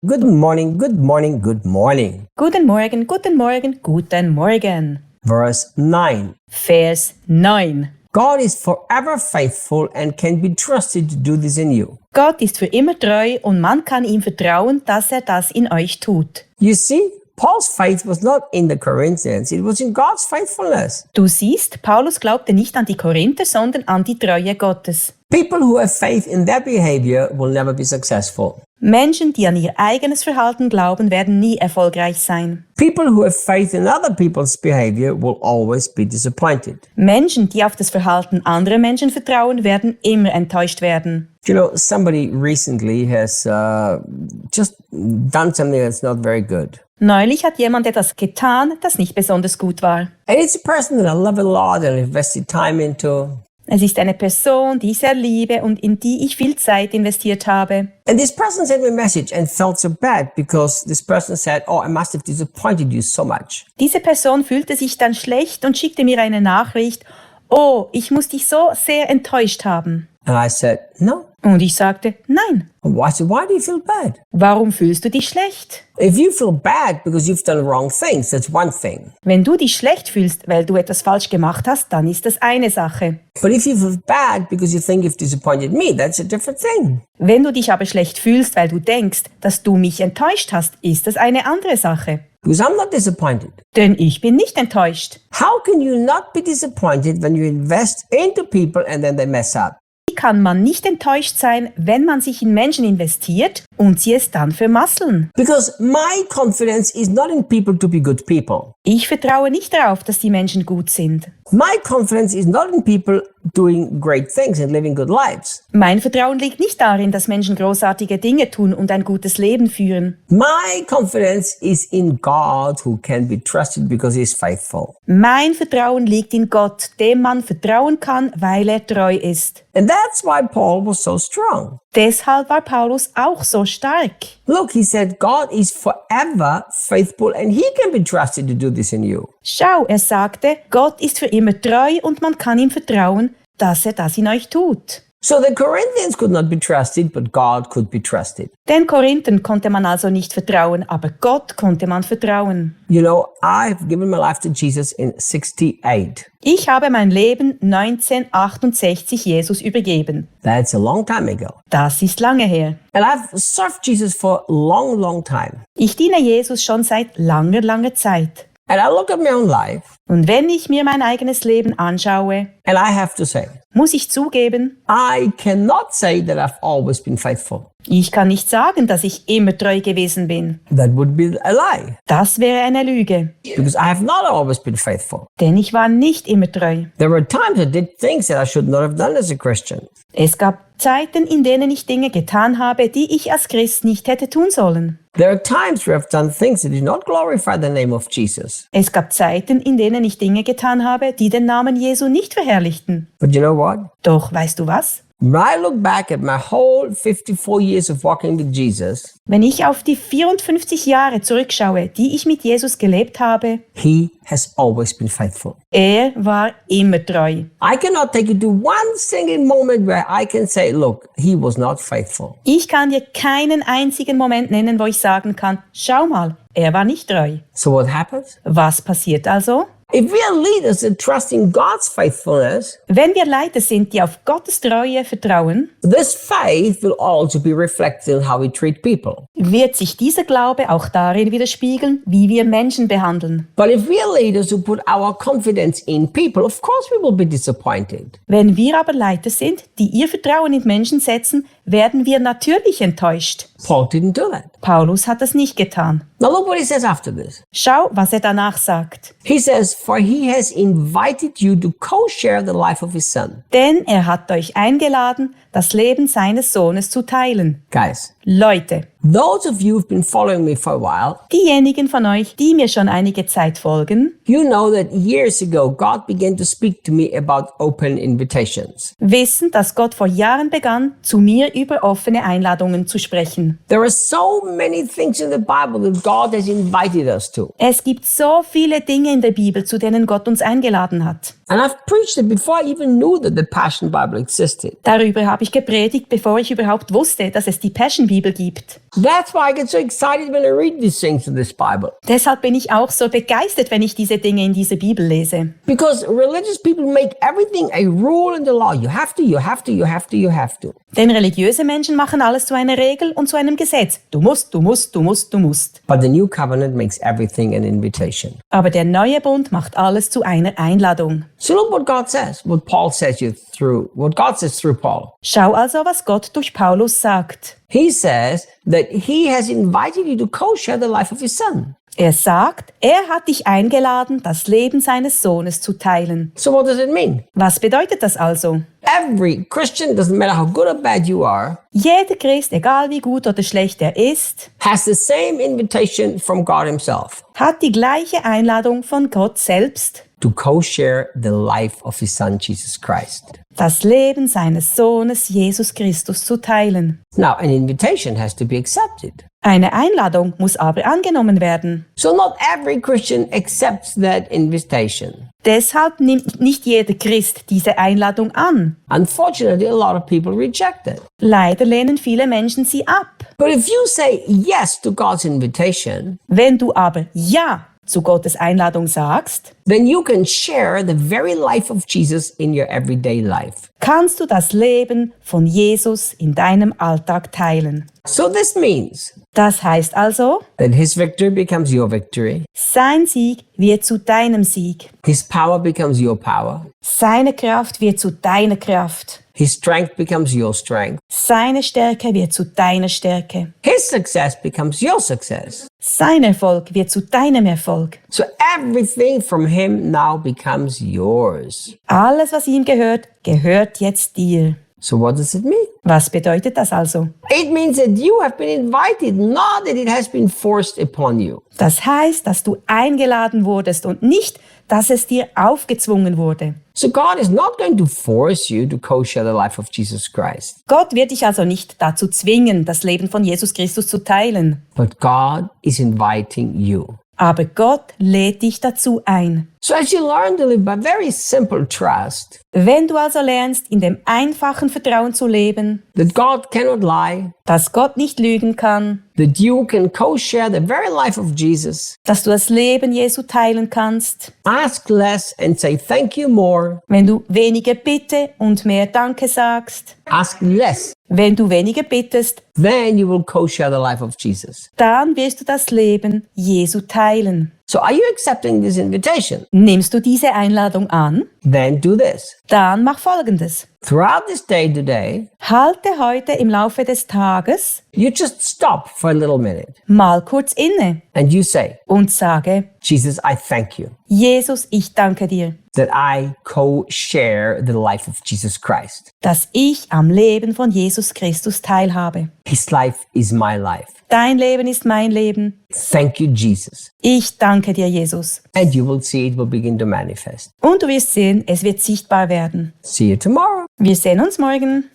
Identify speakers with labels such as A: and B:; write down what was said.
A: Guten Morgen, good morning, good morning.
B: Guten Morgen, guten Morgen, guten Morgen.
A: Verse 9.
B: Vers 9.
A: God is forever faithful and can be trusted to do this in you.
B: Gott ist für immer treu und man kann ihm vertrauen, dass er das in euch tut.
A: You see, Paul's faith was not in the Corinthians, it was in God's faithfulness.
B: Du siehst, Paulus glaubte nicht an die Korinther, sondern an die Treue Gottes.
A: People who have faith in their behavior will never be successful.
B: Menschen, die an ihr eigenes Verhalten glauben, werden nie erfolgreich sein.
A: People who have faith in other people's behavior will always be disappointed.
B: Menschen, die auf das Verhalten anderer Menschen vertrauen, werden immer enttäuscht werden.
A: You know, somebody recently has just done something that's not very good.
B: Neulich hat jemand etwas getan, das nicht besonders gut war.
A: And it's a person that I love a lot and invested time into.
B: Es ist eine Person, die ich sehr liebe und in die ich viel Zeit investiert habe.
A: And this person sent me a message and felt so bad because this person said, oh, I must have disappointed you so much.
B: Diese Person fühlte sich dann schlecht und schickte mir eine Nachricht. Oh, ich muss dich so sehr enttäuscht haben.
A: And I said, no.
B: Und ich sagte, nein.
A: Why do you feel bad?
B: Warum fühlst du dich schlecht?
A: If you feel bad because you've done wrong things, that's one thing.
B: Wenn du dich schlecht fühlst, weil du etwas falsch gemacht hast, dann ist das eine Sache.
A: But if you feel bad because you think you've disappointed me, that's a different thing.
B: Wenn du dich aber schlecht fühlst, weil du denkst, dass du mich enttäuscht hast, ist das eine andere Sache.
A: Because I'm not disappointed.
B: Denn ich bin nicht enttäuscht.
A: How can you not be disappointed when you invest into people and then they mess up?
B: Wie kann man nicht enttäuscht sein, wenn man sich in Menschen investiert und sie es dann vermasseln?
A: Because my confidence is not in people to be good people.
B: Ich vertraue nicht darauf, dass die Menschen gut sind.
A: My confidence is not in people doing great things and living good lives.
B: Mein Vertrauen liegt nicht darin, dass Menschen großartige Dinge tun und ein gutes Leben führen.
A: My confidence is in God who can be trusted because he is faithful.
B: Mein Vertrauen liegt in Gott, dem man vertrauen kann, weil er treu ist.
A: And that's why Paul was so strong.
B: Deshalb war Paulus auch so stark.
A: Look, he said God is forever faithful and he can be trusted to do this in you.
B: Schau, er sagte, Gott ist für immer treu und man kann ihm vertrauen, dass er das in euch tut.
A: So the Corinthians could not be trusted, but God could be trusted.
B: Den Korinthern konnte man also nicht vertrauen, aber Gott konnte man vertrauen.
A: You know, I've given my life to Jesus in 68.
B: Ich habe mein Leben 1968 Jesus übergeben.
A: That's a long time ago.
B: Das ist lange her.
A: And I've served Jesus for a long, long time.
B: Ich diene Jesus schon seit langer Zeit.
A: And I look at my own life,
B: Und wenn ich mir mein eigenes Leben anschaue,
A: and I have to say,
B: muss ich zugeben,
A: I cannot say that I've always been faithful.
B: ich kann nicht sagen, dass ich immer treu gewesen bin.
A: That would be a lie,
B: Das wäre eine Lüge,
A: because I have not always been faithful.
B: denn ich war nicht immer treu.
A: There were times I did things that I should not have done as a Christian.
B: Es gab Zeiten, in denen ich Dinge getan habe, die ich als Christ nicht hätte tun sollen.
A: There are times where I've done things that do not glorify the name of Jesus.
B: Es gab Zeiten, in denen ich Dinge getan habe, die den Namen Jesu nicht verherrlichten.
A: But you know what?
B: Doch, weißt du was?
A: When I look back at my whole 54 years of walking with Jesus,
B: Wenn ich auf die 54 Jahre zurückschaue, die ich mit Jesus gelebt habe,
A: he has always been faithful.
B: er war immer treu.
A: I cannot take you to one single moment where I can say, look, he was not faithful.
B: Ich kann dir keinen einzigen Moment nennen, wo ich sagen kann, schau mal, er war nicht treu.
A: So what happens?
B: Was passiert also?
A: If we are leaders that trust in God's faithfulness,
B: Wenn wir Leiter sind, die auf Gottes Treue vertrauen,
A: this faith will also be reflected in how we treat people.
B: wird sich dieser Glaube auch darin widerspiegeln, wie wir Menschen behandeln.
A: But if we are leaders who put our confidence in people, of course we will be disappointed.
B: Wenn wir aber Leiter sind, die ihr Vertrauen in Menschen setzen, werden wir natürlich enttäuscht.
A: Paul didn't do that.
B: Paulus hat das nicht getan.
A: Now look what he says after this.
B: Schau, was er danach sagt.
A: He says, for he has invited you to co-share the life of his son.
B: Denn er hat euch eingeladen, das Leben seines Sohnes zu teilen.
A: Guys,
B: Leute,
A: those of you who've been following me for a while,
B: diejenigen von euch, die mir schon einige Zeit folgen,
A: you know that years ago God began to speak to me about open invitations.
B: wissen, dass Gott vor Jahren begann, zu mir über offene Einladungen zu sprechen.
A: There are so many things in the Bible that God has invited us to.
B: Es gibt so viele Dinge in der Bibel, zu denen Gott uns eingeladen hat.
A: And I've preached it before I even knew that the Passion Bible existed.
B: Darüber habe ich gepredigt, bevor ich überhaupt wusste, dass es die Passion-Bibel gibt.
A: That's why I get so excited when I read these things in this Bible.
B: Deshalb bin ich auch so begeistert, wenn ich diese Dinge in dieser Bibel lese.
A: Because religious people make everything a rule in the law. You have to, you have to, you have to, you have to.
B: Denn religiöse Menschen machen alles zu einer Regel und zu einem Gesetz. Du musst, du musst, du musst, du musst.
A: But the new covenant makes everything an invitation.
B: Aber der neue Bund macht alles zu einer Einladung.
A: So look what God says, what God says through Paul.
B: Schau also, was Gott durch Paulus sagt.
A: He says that he has invited you to co-share the life of his son.
B: Er sagt, er hat dich eingeladen, das Leben seines Sohnes zu teilen.
A: So what does it mean?
B: Was bedeutet das also?
A: Every Christian, doesn't matter how good or bad you are,
B: Jeder Christ, egal wie gut oder schlecht er ist,
A: has the same invitation from God himself
B: hat die gleiche Einladung von Gott selbst,
A: to co-share the life of his son, Jesus Christ.
B: das Leben seines Sohnes Jesus Christus zu teilen.
A: Now, an invitation has to be accepted.
B: Eine Einladung muss aber angenommen werden.
A: So not every Christian accepts that invitation.
B: Deshalb nimmt nicht jeder Christ diese Einladung an.
A: Unfortunately, a lot of people reject it.
B: Leider lehnen viele Menschen sie ab.
A: But if you say yes to God's invitation,
B: Wenn du aber Ja zu Gottes Einladung sagst,
A: then you can share the very life of Jesus in your everyday life.
B: kannst du das Leben von Jesus in deinem Alltag teilen.
A: So this means
B: Das heißt also,
A: that his victory becomes your victory,
B: sein Sieg wird zu deinem Sieg.
A: his power becomes your power,
B: Seine Kraft wird zu deiner Kraft.
A: his strength becomes your strength,
B: Seine Stärke wird zu deiner Stärke.
A: his success becomes your success.
B: Sein Erfolg wird zu deinem Erfolg.
A: So everything from him now becomes yours.
B: Alles, was ihm gehört, gehört jetzt dir.
A: So what does it mean?
B: Was bedeutet das also?
A: It means that you have been invited, not that it has been forced upon you.
B: Das heißt, dass du eingeladen wurdest und nicht, dass es dir aufgezwungen wurde.
A: So God is not going to force you to co-share the life of Jesus Christ.
B: Gott wird dich also nicht dazu zwingen, das Leben von Jesus Christus zu teilen.
A: But God is inviting you.
B: Aber Gott lädt dich dazu ein.
A: So as you learn to live by very simple trust,
B: Wenn du also lernst, in dem einfachen Vertrauen zu leben,
A: that God cannot lie,
B: dass Gott nicht lügen kann,
A: that you can co-share the very life of Jesus,
B: dass du das Leben Jesu teilen kannst,
A: ask less and say thank you more,
B: wenn du weniger Bitte und mehr Danke sagst,
A: ask less,
B: wenn du weniger bittest,
A: then you will co-share the life of Jesus.
B: dann wirst du das Leben Jesu teilen.
A: So are you accepting this invitation?
B: Nimmst du diese Einladung an?
A: Then do this.
B: Dann mach Folgendes.
A: Throughout this day today,
B: Halte heute im Laufe des Tages
A: you just stop for a little minute
B: mal kurz inne
A: and you say,
B: und sage,
A: Jesus, I thank you
B: Jesus, ich danke dir,
A: that I co-share the life of Jesus Christ.
B: dass ich am Leben von Jesus Christus teilhabe.
A: His life is my life.
B: Dein Leben ist mein Leben.
A: Thank you, Jesus.
B: Ich danke dir, Jesus.
A: And you will see it will begin to manifest.
B: Und du wirst sehen, es wird sichtbar werden.
A: See you tomorrow.
B: Wir sehen uns morgen.